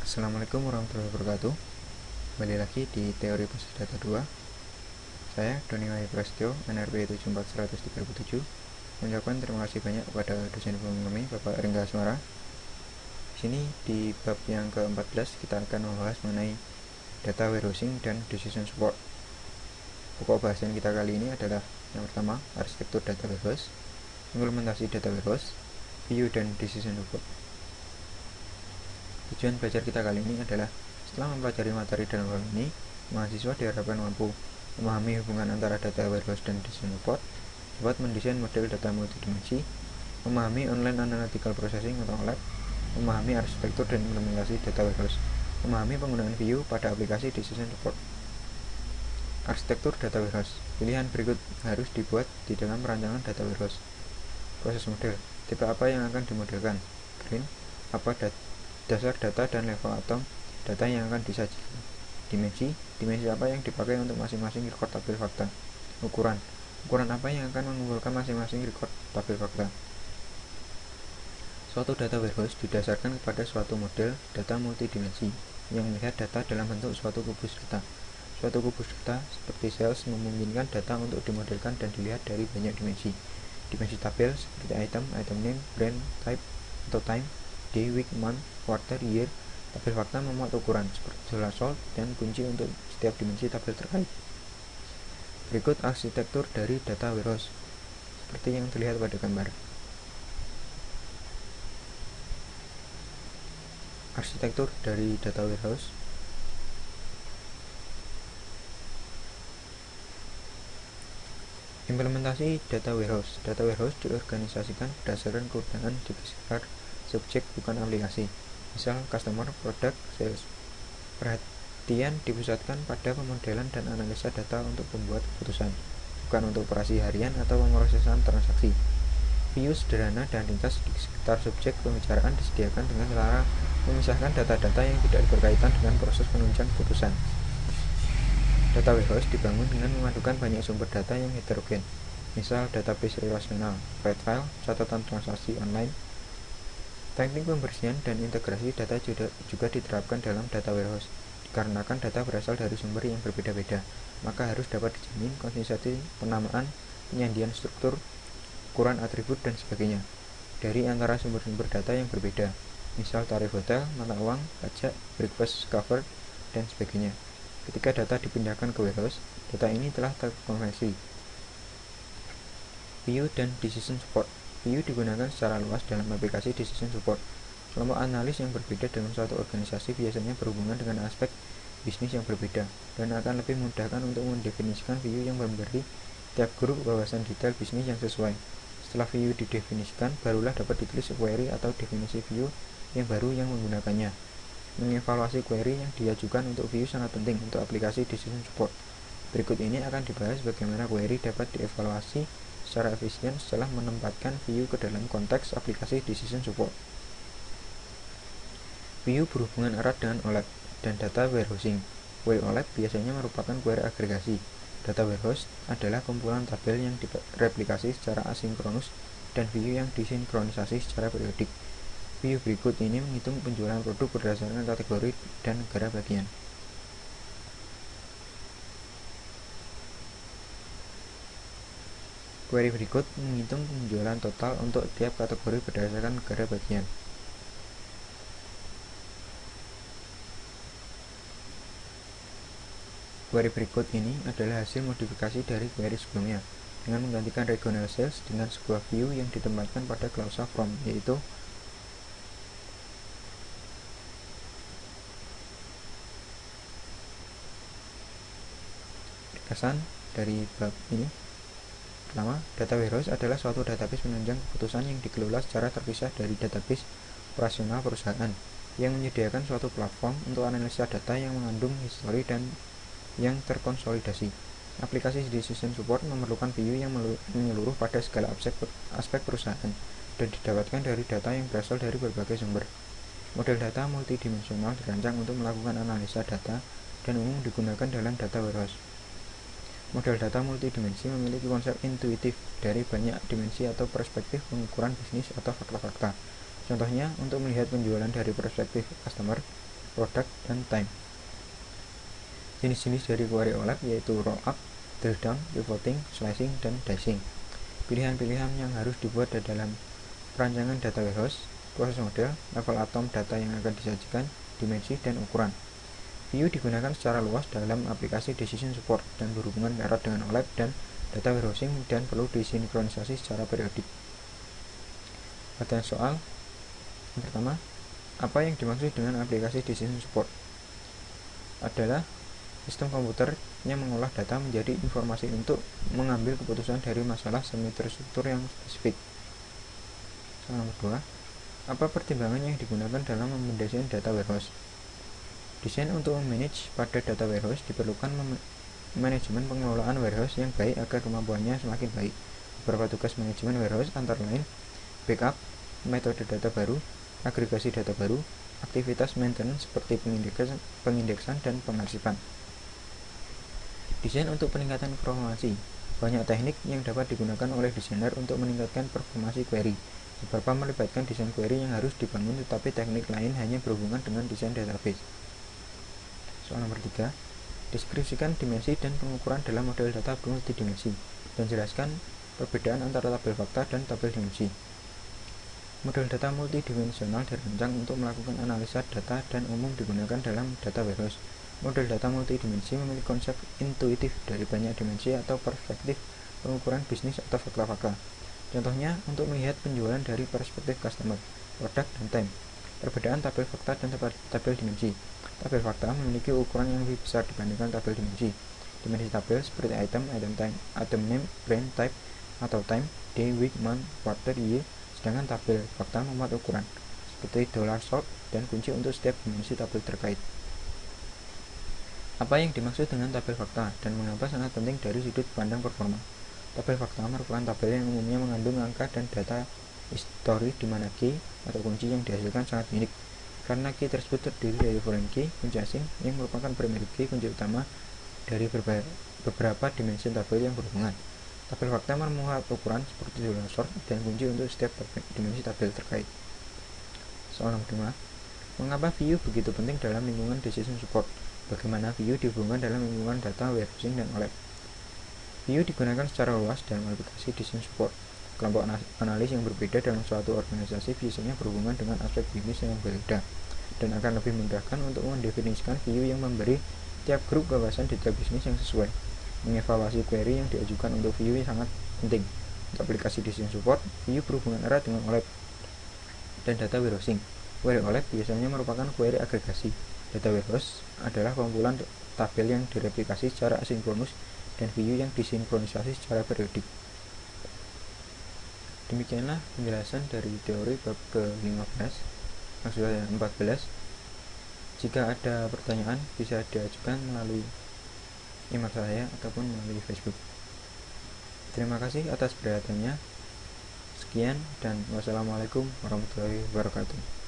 Assalamualaikum warahmatullahi wabarakatuh. Kembali lagi di Teori Basis Data 2. Saya Doni Wahyu Prasetyo, NRP 74137, mengucapkan terima kasih banyak kepada dosen pembimbing kami, Bapak Ringga Asmara. Di sini di bab yang ke-14 kita akan membahas mengenai data warehousing dan decision support. Pokok bahasan kita kali ini adalah yang pertama, arsitektur data warehouse, implementasi data warehouse, view dan decision support. Tujuan belajar kita kali ini adalah setelah mempelajari materi dalam hal ini, mahasiswa diharapkan mampu memahami hubungan antara data warehouse dan decision support, dapat mendesain model data multidimensi, memahami online analytical processing atau OLAP, memahami arsitektur dan implementasi data warehouse, memahami penggunaan view pada aplikasi decision support. Arsitektur data warehouse. Pilihan berikut harus dibuat di dalam perancangan data warehouse. Proses model. Tipe apa yang akan dimodelkan? Green. Apa dasar data dan level atom data yang akan disajikan. Dimensi apa yang dipakai untuk masing-masing record tabel fakta. Ukuran apa yang akan mengumpulkan masing-masing record tabel fakta. Suatu data warehouse didasarkan kepada suatu model data multidimensi yang melihat data dalam bentuk suatu kubus data. Suatu kubus data seperti sales memungkinkan data untuk dimodelkan dan dilihat dari banyak dimensi. Dimensi tabel seperti item name, brand, type, atau time, day, week, month, quarter, year. Tabel fakta memuat ukuran seperti jumlah sold dan kunci untuk setiap dimensi tabel terkait. Berikut arsitektur dari data warehouse seperti yang terlihat pada gambar. Arsitektur dari data warehouse. Implementasi data warehouse. Data warehouse diorganisasikan berdasarkan kegunaan di sekitar subjek bukan aplikasi. Misal customer, produk, sales. Perhatian dipusatkan pada pemodelan dan analisa data untuk membuat keputusan, bukan untuk operasi harian atau pemrosesan transaksi. View sederhana dan ringkas di sekitar subjek pembicaraan disediakan dengan cara memisahkan data-data yang tidak berkaitan dengan proses penunjang keputusan. Data warehouse dibangun dengan memadukan banyak sumber data yang heterogen, misal database relasional, write file, catatan transaksi online. Teknik pembersihan dan integrasi data juga diterapkan dalam data warehouse. Dikarenakan data berasal dari sumber yang berbeda-beda, maka harus dapat dijamin konsistensi penamaan, penyandian struktur, ukuran atribut, dan sebagainya dari antara sumber-sumber data yang berbeda, misal tarif hotel, mata uang, pajak, breakfast cover, dan sebagainya. Ketika data dipindahkan ke warehouse, data ini telah terkonversi. View dan decision support. View digunakan secara luas dalam aplikasi decision support. Kelompok analis yang berbeda dalam suatu organisasi biasanya berhubungan dengan aspek bisnis yang berbeda dan akan lebih memudahkan untuk mendefinisikan view yang memberi tiap grup wawasan detail bisnis yang sesuai. Setelah view didefinisikan, barulah dapat ditulis query atau definisi view yang baru yang menggunakannya. Mengevaluasi query yang diajukan untuk view sangat penting untuk aplikasi decision support. Berikut ini akan dibahas bagaimana query dapat dievaluasi secara efisien setelah menempatkan view ke dalam konteks aplikasi decision support. View berhubungan erat dengan OLAP dan data warehousing. Query OLAP biasanya merupakan query agregasi. Data warehouse adalah kumpulan tabel yang direplikasi secara asinkronus dan view yang disinkronisasi secara periodik. View berikut ini menghitung penjualan produk berdasarkan kategori dan negara bagian. Query berikut menghitung penjualan total untuk tiap kategori berdasarkan negara bagian. Query berikut ini adalah hasil modifikasi dari query sebelumnya dengan menggantikan regional sales dengan sebuah view yang ditempatkan pada klausa from, yaitu kesan dari bab ini. Pertama, data warehouse adalah suatu database penunjang keputusan yang dikelola secara terpisah dari database operasional perusahaan yang menyediakan suatu platform untuk analisa data yang mengandung histori dan yang terkonsolidasi. Aplikasi decision support memerlukan view yang menyeluruh pada segala aspek perusahaan dan didapatkan dari data yang berasal dari berbagai sumber. Model data multidimensional dirancang untuk melakukan analisa data dan umum digunakan dalam data warehouse. Model data multidimensi memiliki konsep intuitif dari banyak dimensi atau perspektif pengukuran bisnis atau fakta-fakta. Contohnya, untuk melihat penjualan dari perspektif customer, product, dan time. Jenis-jenis dari query OLAP yaitu rollup, drill down, pivoting, slicing, dan dicing. Pilihan-pilihan yang harus dibuat dalam perancangan data warehouse, proses model, level atom data yang akan disajikan, dimensi, dan ukuran. View digunakan secara luas dalam aplikasi decision support dan berhubungan erat dengan OLAP dan data warehousing dan perlu disinkronisasi secara periodik. Pertanyaan soal yang pertama, apa yang dimaksud dengan aplikasi decision support? Adalah sistem komputer yang mengolah data menjadi informasi untuk mengambil keputusan dari masalah semi terstruktur yang spesifik. Soal nomor 2, apa pertimbangan yang digunakan dalam mendesain data warehouse? Desain untuk memanage pada data warehouse diperlukan manajemen pengelolaan warehouse yang baik agar kemampuannya semakin baik. Beberapa tugas manajemen warehouse antara lain backup, metode data baru, agregasi data baru, aktivitas maintenance seperti pengindeksan dan pengarsipan. Desain untuk peningkatan performansi. Banyak teknik yang dapat digunakan oleh desainer untuk meningkatkan performansi query. Beberapa melibatkan desain query yang harus dibangun, tetapi teknik lain hanya berhubungan dengan desain database. Soal nomor 3, deskripsikan dimensi dan pengukuran dalam model data multidimensi dan jelaskan perbedaan antara tabel fakta dan tabel dimensi. Model data multidimensional dirancang untuk melakukan analisa data dan umum digunakan dalam data warehouse. Model data multidimensi memiliki konsep intuitif dari banyak dimensi atau perspektif pengukuran bisnis atau fakta-fakta. Contohnya, untuk melihat penjualan dari perspektif customer, produk, dan time. Perbedaan tabel fakta dan tabel dimensi. Tabel fakta memiliki ukuran yang lebih besar dibandingkan tabel dimensi. Dimensi tabel seperti item name, brand, type, atau time, day, week, month, quarter, year. Sedangkan tabel fakta memuat ukuran seperti $sort dan kunci untuk setiap dimensi tabel terkait. Apa yang dimaksud dengan tabel fakta dan mengapa sangat penting dari sudut pandang performa? Tabel fakta merupakan tabel yang umumnya mengandung angka dan data histori di mana key atau kunci yang dihasilkan sangat unik. Karena key tersebut terdiri dari foreign key, kunci asing, yang merupakan primary key, kunci utama dari beberapa dimensi tabel yang berhubungan. Tabel fakta memuat ukuran seperti $sort dan kunci untuk setiap dimensi tabel terkait. Soal nomor 5, mengapa view begitu penting dalam lingkungan decision support? Bagaimana view dihubungkan dalam lingkungan data warehousing dan OLAP? View digunakan secara luas dalam aplikasi decision support. Kelompok analis yang berbeda dalam suatu organisasi biasanya berhubungan dengan aspek bisnis yang berbeda dan akan lebih memudahkan untuk mendefinisikan view yang memberi tiap grup wawasan detail bisnis yang sesuai. Mengevaluasi query yang diajukan untuk view sangat penting. Untuk aplikasi decision support, view berhubungan erat dengan OLAP dan data warehousing. Query OLAP biasanya merupakan query agregasi. Data warehouse adalah kumpulan tabel yang direplikasi secara asinkronus dan view yang disinkronisasi secara periodik. Demikianlah penjelasan dari teori bab ke-15, maksudnya 14. Jika ada pertanyaan bisa diajukan melalui email saya ataupun melalui Facebook. Terima kasih atas perhatiannya. Sekian dan wassalamualaikum warahmatullahi wabarakatuh.